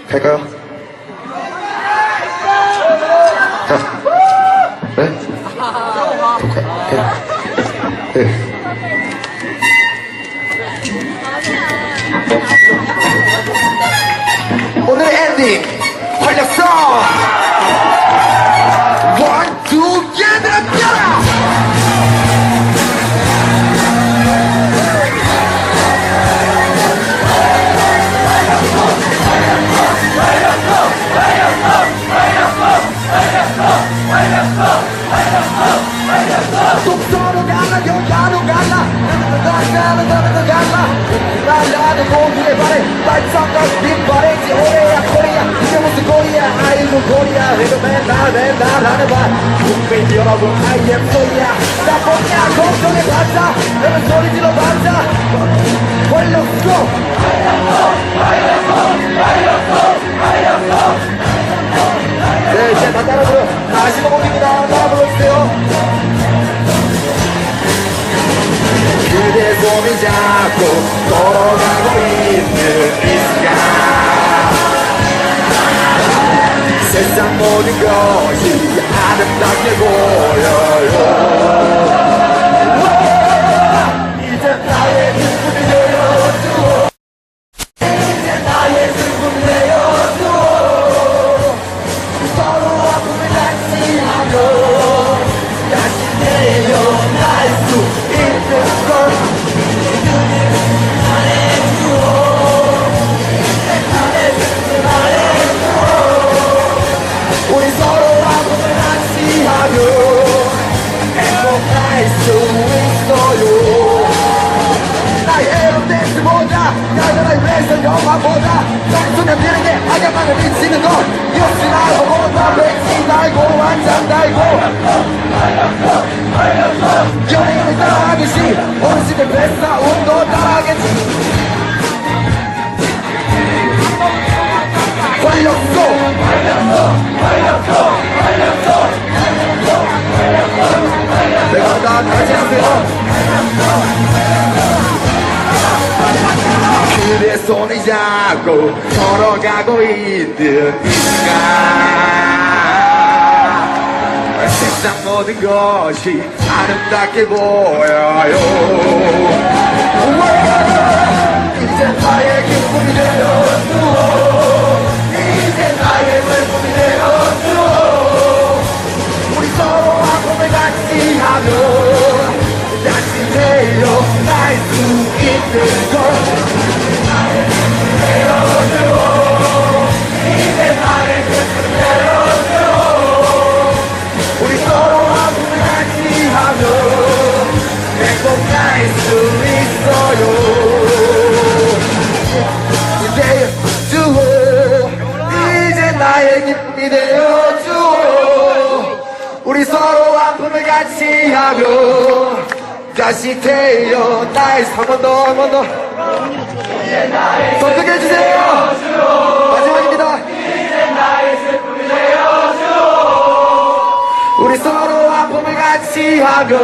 갈까요? 자, 네? 네. 오늘의 엔딩 걸렸어. One, two, 얘들아 뛰어라. 속도로 갈라 여자로 갈라 날라는 공기에 바래 발성과 빈바래지 오래야 코리아 이게 무슨 코리아 아이고 코리아 그래도 맨날 하는 말 국민 여러분 I am 소리야 나 뭐냐 걱정해 봤자 내가 소리 질러 봤자 걸렸어 네 이제 다 따라 불러 다시 먹어봅니다 따라 불러주세요 그대 손을 잡고 걸어가고 있는 이 시간 세상 모든 것이 아름답게 보여요 이제 나의 슬픔을 내려줘 이제 나의 슬픔을 내려줘 서로 아픔을 같이 하고 다시 내려날 수 있는 걸 우리 서로 아픔을 같이 하며 행복할 수 있어요 나의 에로댄스보다 나의 래서 영화보다 청소년 되는 게 악역만을 미치는 것 뉴스 날고 보다 백신 달고 한장 달고 연예인을 따라하듯이 어르신의 뱃싸움도 따라하겠지 걸렸어 내가 다 같이 하세요 그대 손을 잡고 걸어가고 있는 이 시간 세상 모든 것이 아름답게 보여요 이제 나의 기쁨이 되어줘 이제 나의 슬픔이 되어줘 우리 서로 아픔을 같이 하며 다시 태어날 수 있는 걸 나의 슬픔을 되어줘 이제 나의 슬픔을 되어줘 우리 서로 아픔을 같이 하며 행복할 수 있어요 이제 나의 기쁨이 되어줘 우리 서로 아픔을 같이 하며 다시 태어날 한 번 더 선택해 주세요 마지막입니다 이제 나의 슬픔이 되어줘 우리 서로 아픔을 같이 하며